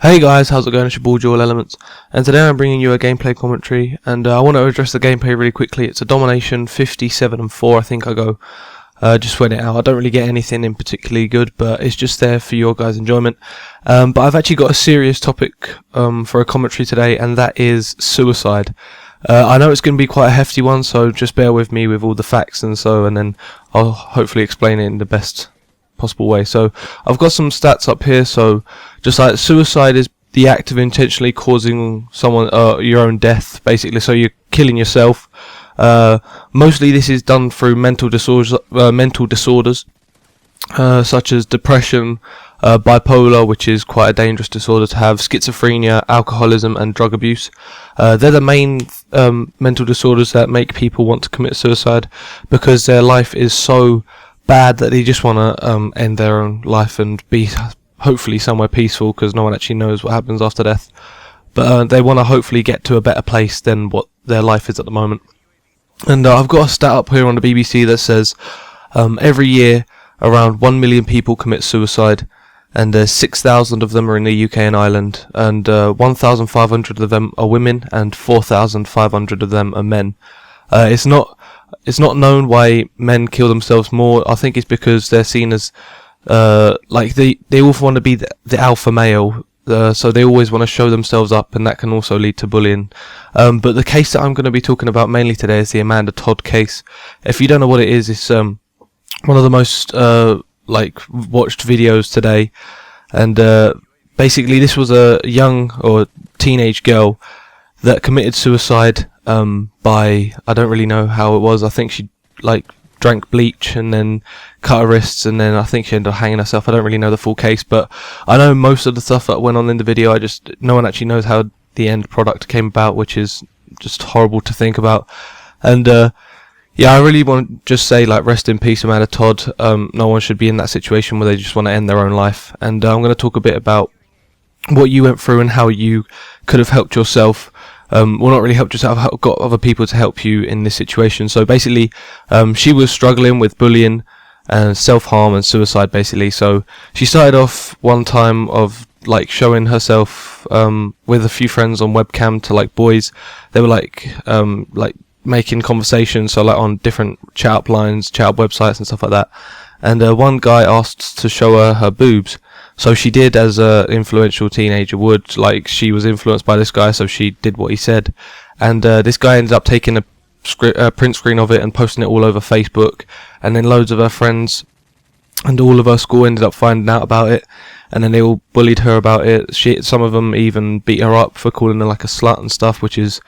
Hey guys, how's it going? It's your boy Joel Elements, and today I'm bringing you a gameplay commentary, and I want to address the gameplay really quickly. It's a domination 57-4, I think I go. Just went it out. I don't really get anything in particularly good, but it's just there for your guys' enjoyment. But I've actually got a serious topic for a commentary today, and that is suicide. I know it's going to be quite a hefty one, so just bear with me with all the facts and then I'll hopefully explain it in the best possible way. So I've got some stats up here. So just like suicide is the act of intentionally causing someone your own death, basically. So you're killing yourself. Mostly this is done through mental disorders such as depression, bipolar, which is quite a dangerous disorder to have, schizophrenia, alcoholism, and drug abuse. They're the main mental disorders that make people want to commit suicide, because their life is so bad that they just want to end their own life and be hopefully somewhere peaceful, because no one actually knows what happens after death. But they want to hopefully get to a better place than what their life is at the moment. And I've got a stat up here on the BBC that says every year around 1 million people commit suicide, and 6,000 of them are in the UK and Ireland, and 1,500 of them are women, and 4,500 of them are men. It's not known why men kill themselves more. I think it's because they're seen as like they all want to be the alpha male, so they always want to show themselves up, and that can also lead to bullying. But the case that I'm going to be talking about mainly today is the Amanda Todd case. If you don't know what it is, it's one of the most watched videos today, and basically this was a young or teenage girl that committed suicide by, I don't really know how it was. I think she drank bleach and then cut her wrists, and then I think she ended up hanging herself. I don't really know the full case, but I know most of the stuff that went on in the video. No one actually knows how the end product came about, which is just horrible to think about. And yeah, I really want to just say, rest in peace, Amanda Todd. No one should be in that situation where they just want to end their own life. And I'm going to talk a bit about what you went through and how you could have helped yourself. Well, not really helped yourself, got other people to help you in this situation. So basically, she was struggling with bullying and self-harm and suicide, basically. So she started off one time of showing herself with a few friends on webcam to boys. They were making conversations, so on different chat up lines, chat up websites and stuff like that. And one guy asked to show her boobs. So she did, as a influential teenager would. She was influenced by this guy, so she did what he said. And this guy ended up taking a print screen of it and posting it all over Facebook. And then loads of her friends and all of her school ended up finding out about it. And then they all bullied her about it. Some of them even beat her up for calling her a slut and stuff, which is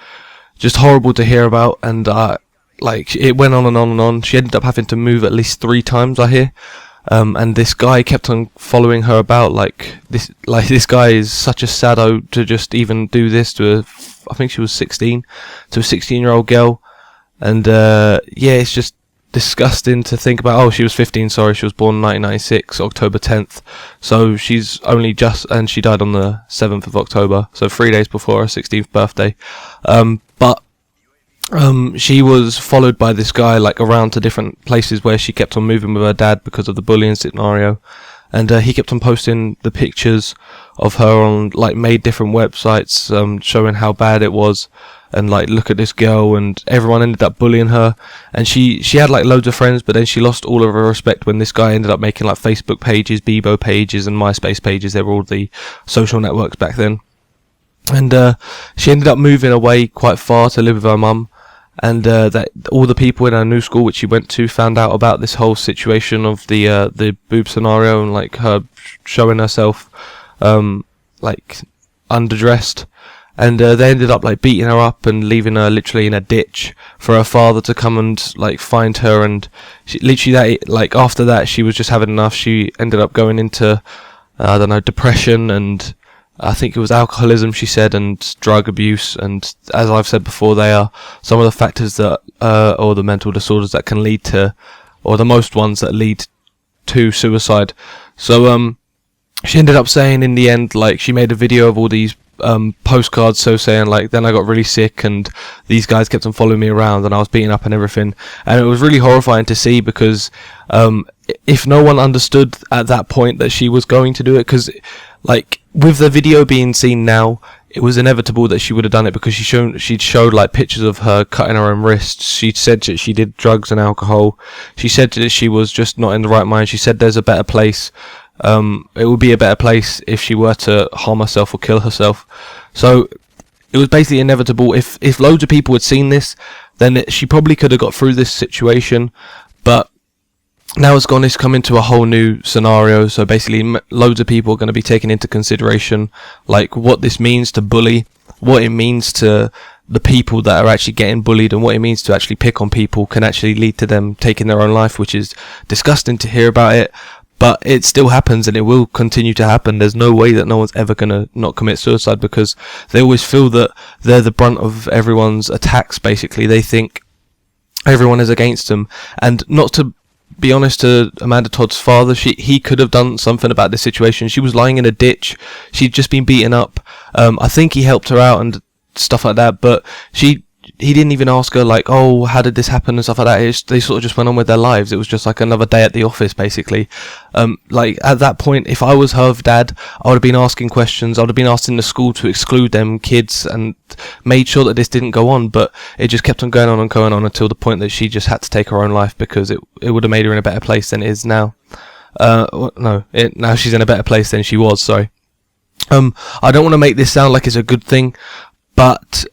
just horrible to hear about. And it went on and on and on. She ended up having to move at least 3 times, I hear. And this guy kept on following her about. This guy is such a sado to just even do this to I think she was 16, to a 16-year-old girl. And yeah, it's just disgusting to think about. Oh, she was 15, sorry, she was born 1996, October 10th. So she's only and she died on the 7th of October, so 3 days before her 16th birthday. But she was followed by this guy around to different places where she kept on moving with her dad because of the bullying scenario, and he kept on posting the pictures of her on made different websites, showing how bad it was, and look at this girl, and everyone ended up bullying her. And she had loads of friends, but then she lost all of her respect when this guy ended up making Facebook pages, Bebo pages, and MySpace pages. They were all the social networks back then. And she ended up moving away quite far to live with her mum. And that all the people in her new school, which she went to, found out about this whole situation of the boob scenario, and her showing herself underdressed. And they ended up beating her up and leaving her literally in a ditch for her father to come and find her. And she, literally after that, she was just having enough. She ended up going into depression, and I think it was alcoholism, she said, and drug abuse. And as I've said before, they are some of the factors that, or the mental disorders that can lead to, or the most ones that lead to suicide. So she ended up saying in the end, she made a video of all these postcards, so saying then I got really sick and these guys kept on following me around and I was beaten up and everything. And it was really horrifying to see, because if no one understood at that point that she was going to do it, because with the video being seen now, it was inevitable that she would have done it, because she'd showed like pictures of her cutting her own wrists. She'd said that she did drugs and alcohol. She said that she was just not in the right mind. She said there's a better place. It would be a better place if she were to harm herself or kill herself. So it was basically inevitable. If loads of people had seen this, then she probably could have got through this situation. But now it's come into a whole new scenario. So basically, loads of people are going to be taking into consideration like what this means to bully, what it means to the people that are actually getting bullied, and what it means to actually pick on people can actually lead to them taking their own life, which is disgusting to hear about it. But it still happens, and it will continue to happen. There's no way that no one's ever going to not commit suicide, because they always feel that they're the brunt of everyone's attacks, basically. They think everyone is against them. And not to be honest to Amanda Todd's father, he could have done something about this situation. She was lying in a ditch. She'd just been beaten up. I think he helped her out and stuff like that, but he didn't even ask her like, oh, how did this happen and stuff like that. They sort of just went on with their lives. It was just like another day at the office, basically. Like at that point, if I was her dad, I would have been asking questions. I would have been asking the school to exclude them kids and made sure that this didn't go on. But it just kept on going on and going on until the point that she just had to take her own life, because it would have made her in a better place than it is now. Now she's in a better place than she was. Sorry. I don't want to make this sound like it's a good thing, but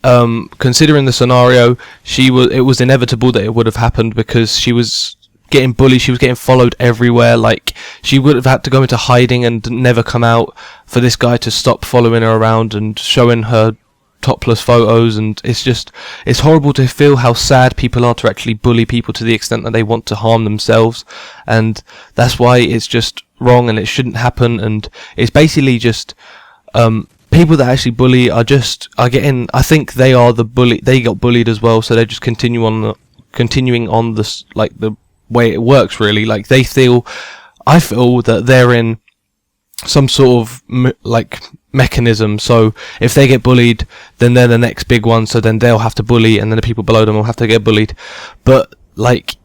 considering the scenario, it was inevitable that it would have happened, because she was getting bullied, she was getting followed everywhere. Like, she would have had to go into hiding and never come out for this guy to stop following her around and showing her topless photos. And it's horrible to feel how sad people are to actually bully people to the extent that they want to harm themselves. And that's why it's just wrong, and it shouldn't happen. And it's basically just people that actually bully are getting, I think they are the bully. They got bullied as well, so they're just continuing on this, like, the way it works, really. Like, I feel that they're in some sort of like mechanism. So if they get bullied, then they're the next big one. So then they'll have to bully, and then the people below them will have to get bullied. But like,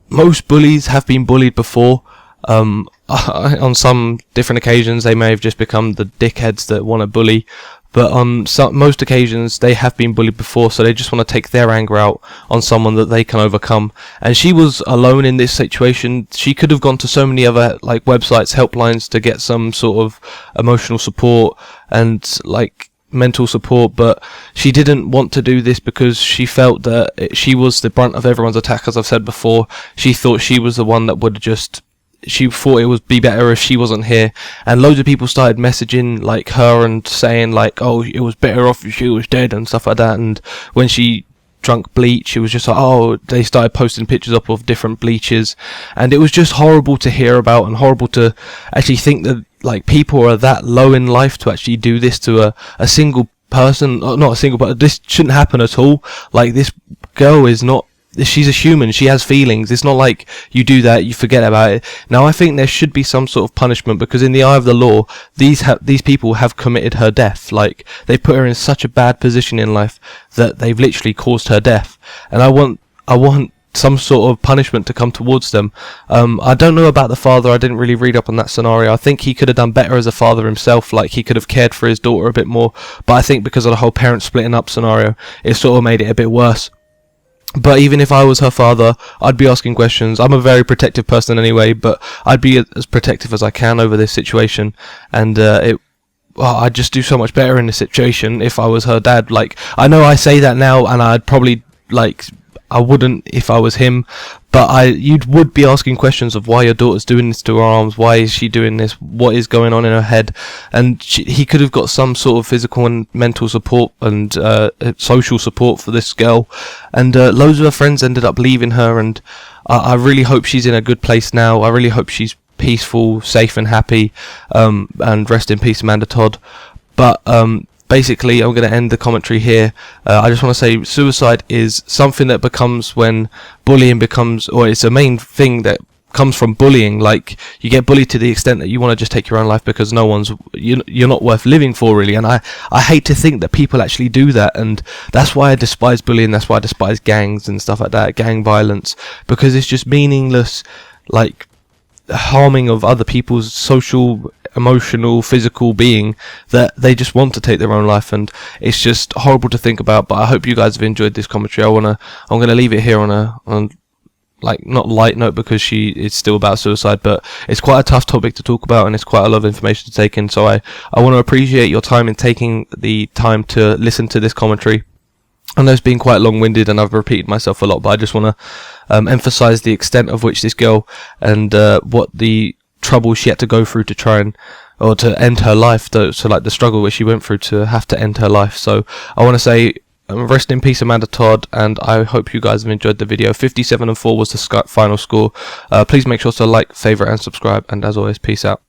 most bullies have been bullied before. On some different occasions, they may have just become the dickheads that want to bully, but on most occasions, they have been bullied before, so they just want to take their anger out on someone that they can overcome. And she was alone in this situation. She could have gone to so many other like websites, helplines, to get some sort of emotional support and like mental support, but she didn't want to do this because she felt that she was the brunt of everyone's attack. As I've said before, she thought she was the one that would just, she thought it would be better if she wasn't here, and loads of people started messaging like her and saying like, oh, it was better off if she was dead and stuff like that. And when she drunk bleach, it was just like, oh, they started posting pictures up of different bleaches, and it was just horrible to hear about, and horrible to actually think that like people are that low in life to actually do this to a single person. Not a single, but this shouldn't happen at all. Like, this girl is not, she's a human, she has feelings. It's not like you do that, you forget about it. Now, I think there should be some sort of punishment, because in the eye of the law, these people have committed her death. Like, they put her in such a bad position in life that they've literally caused her death. And I want some sort of punishment to come towards them. I don't know about the father. I didn't really read up on that scenario. I think he could have done better as a father himself. Like, he could have cared for his daughter a bit more. But I think because of the whole parent splitting up scenario, it sort of made it a bit worse. But even if I was her father, I'd be asking questions. I'm a very protective person anyway, but I'd be as protective as I can over this situation. And I'd just do so much better in this situation if I was her dad. Like, I know I say that now, and I'd probably, like, I wouldn't if I was him, but you would be asking questions of why your daughter's doing this to her arms, why is she doing this, what is going on in her head. And he could have got some sort of physical and mental support and social support for this girl, and loads of her friends ended up leaving her, and I really hope she's in a good place now. I really hope she's peaceful, safe and happy, and rest in peace, Amanda Todd. But basically, I'm going to end the commentary here. I just want to say suicide is something that becomes when bullying becomes, or it's a main thing that comes from bullying. Like, you get bullied to the extent that you want to just take your own life because you're not worth living for, really. And I hate to think that people actually do that, and that's why I despise bullying. That's why I despise gangs and stuff like that, gang violence, because it's just meaningless, like, harming of other people's social emotional, physical being that they just want to take their own life, and it's just horrible to think about. But I hope you guys have enjoyed this commentary. I'm gonna leave it here on like, not light note, because she is still about suicide, but it's quite a tough topic to talk about, and it's quite a lot of information to take in. So I want to appreciate your time in taking the time to listen to this commentary. I know it's been quite long-winded and I've repeated myself a lot, but I just want to emphasize the extent of which this girl and what the trouble she had to go through to try and, or to end her life, so like the struggle which she went through to have to end her life. So I want to say, rest in peace, Amanda Todd, and I hope you guys have enjoyed the video. 57-4 was the final score. Please make sure to like, favorite, and subscribe, and as always, peace out.